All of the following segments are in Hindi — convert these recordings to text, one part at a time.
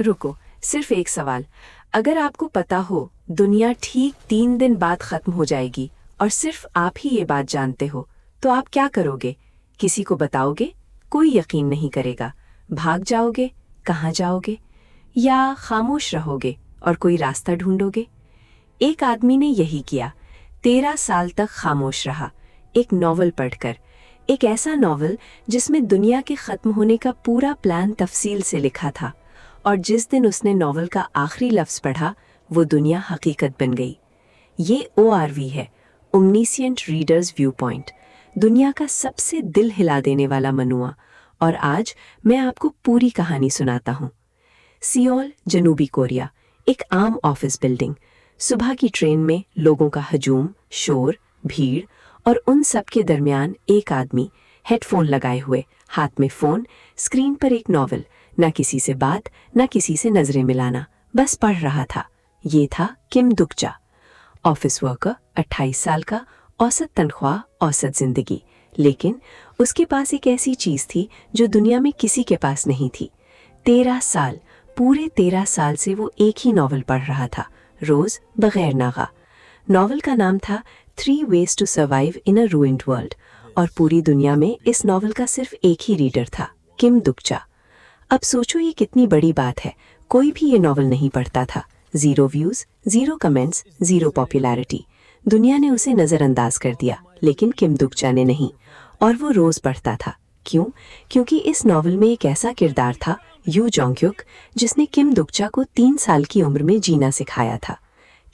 रुको, सिर्फ एक सवाल। अगर आपको पता हो दुनिया ठीक 3 दिन बाद खत्म हो जाएगी और सिर्फ आप ही ये बात जानते हो, तो आप क्या करोगे? किसी को बताओगे? कोई यकीन नहीं करेगा। भाग जाओगे? कहाँ जाओगे? या खामोश रहोगे और कोई रास्ता ढूंढोगे? एक आदमी ने यही किया। 13 साल तक खामोश रहा, एक नॉवल पढ़कर। एक ऐसा नॉवल जिसमें दुनिया के खत्म होने का पूरा प्लान तफसील से लिखा था। और जिस दिन उसने नॉवल का आखिरी लफ्ज़ पढ़ा, वो दुनिया हकीकत बन गई। ये ORV है, ओमनीसिएंट रीडर्स व्यू पॉइंट, दुनिया का सबसे दिल हिला देने वाला मनुआ। और आज मैं आपको पूरी कहानी सुनाता हूँ। सियोल, जनूबी कोरिया, एक आम ऑफिस बिल्डिंग। सुबह की ट्रेन में लोगों का हजूम, शोर, भीड़, और उन सब के दरमियान एक आदमी, हेडफोन लगाए हुए, हाथ में फ़ोन, स्क्रीन पर एक नॉवल, ना किसी से बात, ना किसी से नजरें मिलाना, बस पढ़ रहा था। ये था किम दुक्चा, ऑफिस वर्कर, 28 साल का, औसत तनख्वाह, औसत जिंदगी। लेकिन उसके पास एक ऐसी चीज थी जो दुनिया में किसी के पास नहीं थी। 13 साल, पूरे 13 साल से वो एक ही नॉवल पढ़ रहा था, रोज, बगैर नागा। नॉवल का नाम था 3 Ways to Survive in a Ruined World, और पूरी दुनिया में इस नॉवल का सिर्फ एक ही रीडर था, किम दुक्चा। अब सोचो ये कितनी बड़ी बात है। कोई भी ये नॉवल नहीं पढ़ता था। 0 व्यूज, 0 कमेंट्स, 0 पॉपुलैरिटी। दुनिया ने उसे नज़रअंदाज कर दिया, लेकिन किम दुक्चा ने नहीं। और वो रोज पढ़ता था। क्यों? क्योंकि इस नॉवल में एक ऐसा किरदार था, यू जोंग-hyuk, जिसने किम दुक्चा को 3 साल की उम्र में जीना सिखाया था।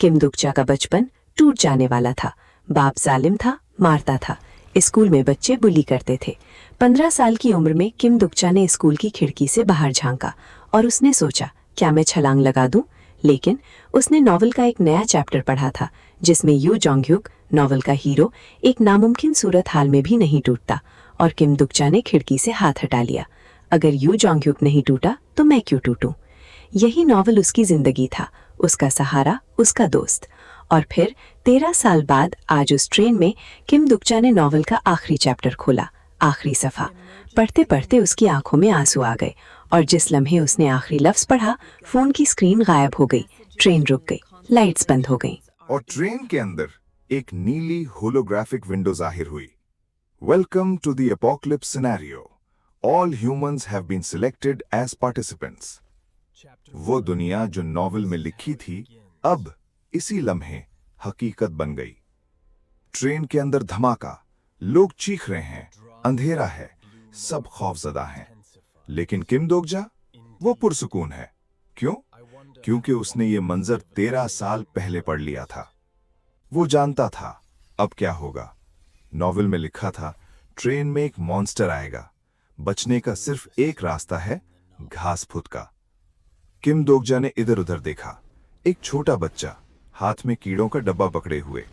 किम दुक्चा का बचपन टूट जाने वाला था। बाप जालिम था, मारता था। स्कूल में बच्चे बुली करते थे। 15 साल की उम्र में किम दुक्चा ने स्कूल की खिड़की से बाहर झांका और उसने सोचा, क्या मैं छलांग लगा दूं? लेकिन उसने नॉवल का एक नया चैप्टर पढ़ा था, जिसमें यू जोंग-hyuk, नॉवल का हीरो, एक नामुमकिन सूरत हाल में भी नहीं टूटता। और किम दुक्चा ने खिड़की से हाथ हटा लिया। अगर यू जोंग-hyuk नहीं टूटा तो मैं क्यों टूटूं? यही नॉवल उसकी जिंदगी था, उसका सहारा, उसका दोस्त। और फिर 13 साल बाद आज उस ट्रेन में किम दुक्चा ने नॉवल का आखिरी चैप्टर खोला, आखिरी सफ़ा। पढ़ते पढ़ते उसकी आंखों में आंसू आ गए, और जिस लम्हे उसने आखिरी लफ्ज़ पढ़ा, फ़ोन की स्क्रीन गायब हो गई, ट्रेन रुक गई, लाइट्स बंद हो गईं। और ट्रेन के अंदर एक नीली होलोग्राफिक विंडो जाहिर हुई। Welcome to the apocalypse scenario. All humans have been selected as participants. वो दुनिया जो नॉवल में लिखी थी, अब इसी लम्हे हकीकत बन गई। ट्रेन के अंदर धमाका, लोग चीख रहे हैं, अंधेरा है, सब खौफजदा हैं। लेकिन किम दोगजा, वो पुरसुकून है। क्यों? क्योंकि उसने ये मंजर 13 साल पहले पढ़ लिया था। वो जानता था अब क्या होगा। नॉवल में लिखा था, ट्रेन में एक मॉन्स्टर आएगा, बचने का सिर्फ एक रास्ता है, घास फूट का। किम दोगजा ने इधर उधर देखा। एक छोटा बच्चा हाथ में कीड़ों का डब्बा पकड़े हुए।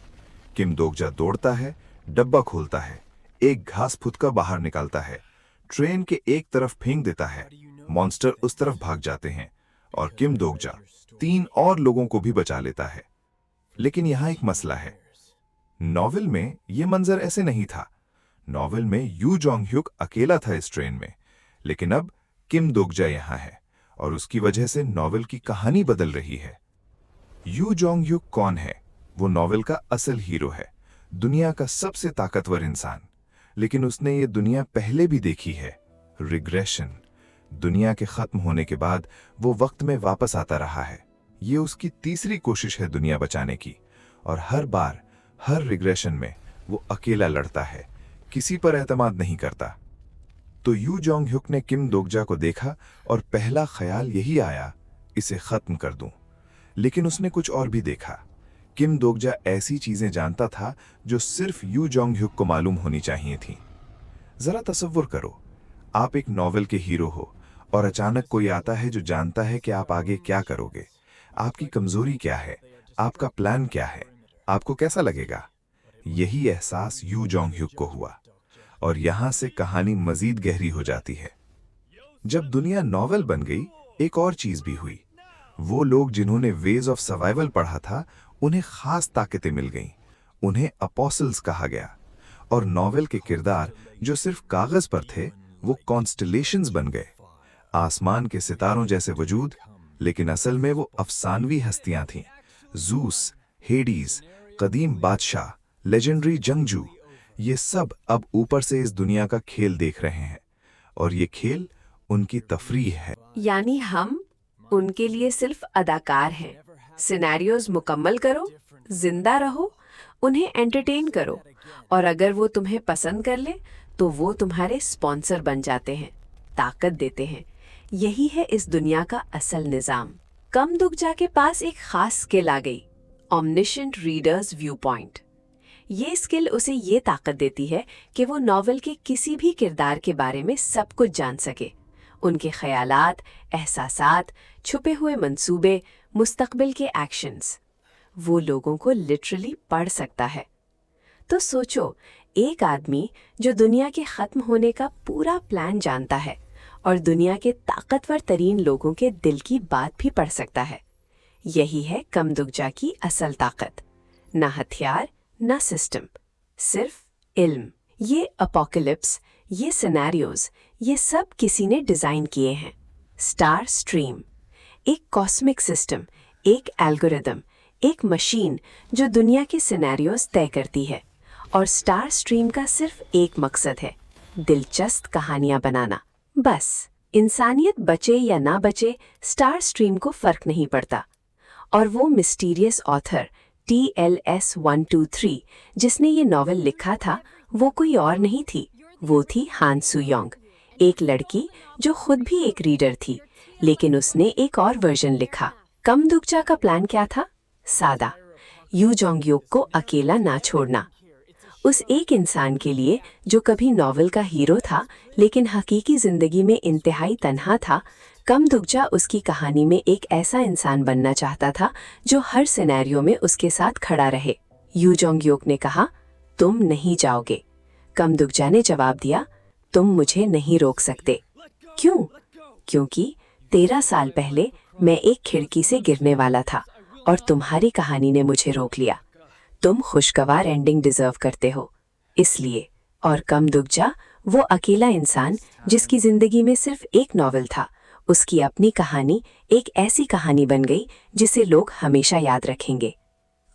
किम दोगजा दौड़ता है, डब्बा खोलता है, एक घास फुदका बाहर निकालता है, ट्रेन के एक तरफ फेंक देता है। मॉन्स्टर उस तरफ भाग जाते हैं और किम दोगजा 3 और लोगों को भी बचा लेता है। लेकिन यहां एक मसला है। नॉवेल में यह मंजर ऐसे नहीं था। नॉवेल में यू जोंग-hyuk अकेला था इस ट्रेन में, लेकिन अब किम दोगजा यहां है और उसकी वजह से नॉवेल की कहानी बदल रही है। यू जोंग-hyuk कौन है? वो नॉवेल का असल हीरो है, दुनिया का सबसे ताकतवर इंसान। लेकिन उसने ये दुनिया पहले भी देखी है, रिग्रेशन। दुनिया के खत्म होने के बाद वो वक्त में वापस आता रहा है। ये उसकी तीसरी कोशिश है दुनिया बचाने की, और हर बार, हर रिग्रेशन में वो अकेला लड़ता है, किसी पर एतमाद नहीं करता। तो यू जोंग-hyuk ने किम दोगजा को देखा और पहला ख्याल यही आया, इसे खत्म कर दूं। लेकिन उसने कुछ और भी देखा। किम दोगजा ऐसी चीजें जानता था जो सिर्फ यू जोंग-hyuk को मालूम होनी चाहिए थी। जरा तसव्वुर करो, आप एक नॉवेल के हीरो हो और अचानक कोई आता है जो जानता है कि आप आगे क्या करोगे, आपकी कमजोरी क्या है, आपका प्लान क्या है, आपको कैसा लगेगा? यही एहसास यू जोंग-hyuk को हुआ, और यहां से कहानी मजीद गहरी हो जाती है। जब दुनिया नॉवेल बन गई, एक और चीज भी हुई। वो लोग जिन्होंने वेज ऑफ सर्वाइवल पढ़ा था, उन्हें खास ताकतें मिल गईं। उन्हें अपोस्टल्स कहा गया, और नॉवेल के किरदार जो सिर्फ कागज पर थे, वो कॉन्स्टलेशंस बन गए। आसमान के सितारों जैसे वजूद लेकिन असल में वो अफसानवी हस्तियां थीं। जूस, हेडीज, कदीम बादशाह, लेजेंडरी जंगजू, ये सब अब ऊपर से इस दुनिया का खेल देख रहे हैं, और ये खेल उनकी तफरीह है। यानी हम उनके लिए सिर्फ अदाकार हैं। सिनेरियोज मुकम्मल करो, जिंदा रहो, उन्हें एंटरटेन करो, और अगर वो तुम्हें पसंद कर ले तो वो तुम्हारे स्पॉन्सर बन जाते हैं, ताकत देते हैं। यही है इस दुनिया का असल निजाम। कमदुकजा के पास एक खास स्किल आ गई, ऑमनिशेंट रीडर्स व्यू पॉइंट। ये स्किल उसे ये ताकत देती है कि वो नॉवेल के किसी भी किरदार के बारे में सब कुछ जान सके, उनके ख्यालात, एहसासात, छुपे हुए मंसूबे, मुस्तकबिल के एक्शंस। वो लोगों को लिटरली पढ़ सकता है। तो सोचो, एक आदमी जो दुनिया के खत्म होने का पूरा प्लान जानता है और दुनिया के ताकतवर तरीन लोगों के दिल की बात भी पढ़ सकता है। यही है कमदुकजा की असल ताकत। ना हथियार, ना सिस्टम, सिर्फ इल्म। ये अपोकलिप्स, ये सिनेरियोज, ये सब किसी ने डिजाइन किए हैं। स्टार स्ट्रीम, एक कॉस्मिक सिस्टम, एक एल्गोरिदम, एक मशीन जो दुनिया के सिनेरियोज तय करती है। और स्टार स्ट्रीम का सिर्फ एक मकसद है, दिलचस्प कहानियां बनाना। बस इंसानियत बचे या ना बचे, स्टार स्ट्रीम को फर्क नहीं पड़ता। और वो मिस्टीरियस ऑथर TLS 123 जिसने ये नॉवेल लिखा था, वो कोई और नहीं थी, वो थी हान सू-योंग, एक लड़की जो खुद भी एक रीडर थी, लेकिन उसने एक और वर्जन लिखा। कमदुकजा का प्लान क्या था? सादा, यू जोंगयोक को अकेला ना छोड़ना। उस एक इंसान के लिए जो कभी नॉवेल का हीरो था लेकिन हकीकी जिंदगी में इंतहाई तन्हा था, कमदुकजा उसकी कहानी में एक ऐसा इंसान बनना चाहता था जो हर सिनेरियो में उसके साथ खड़ा रहे। यू जोंगयोक ने कहा, तुम नहीं जाओगे। कमदुकजा ने जवाब दिया, तुम मुझे नहीं रोक सकते। क्यों? क्योंकि 13 साल पहले मैं एक खिड़की से गिरने वाला था और तुम्हारी कहानी ने मुझे रोक लिया। तुम खुशगवार एंडिंग डिजर्व करते हो, इसलिए। और कमदुकजा, वो अकेला इंसान जिसकी जिंदगी में सिर्फ एक नॉवेल था, उसकी अपनी कहानी एक ऐसी कहानी बन गई जिसे लोग हमेशा याद रखेंगे।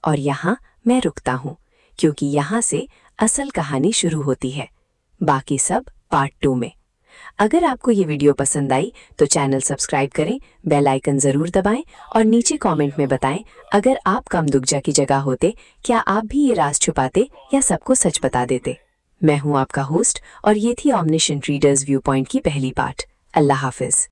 और यहाँ मैं रुकता हूँ, क्योंकि यहाँ से असल कहानी शुरू होती है। बाकी सब पार्ट 2 में। अगर आपको ये वीडियो पसंद आई तो चैनल सब्सक्राइब करें, बेल आइकन जरूर दबाएं और नीचे कमेंट में बताएं, अगर आप कमदुकजा की जगह होते, क्या आप भी ये राज छुपाते या सबको सच बता देते? मैं हूं आपका होस्ट और ये थी ऑमनिशेंट रीडर्स व्यू पॉइंट की पहली पार्ट। अल्लाह हाफिज।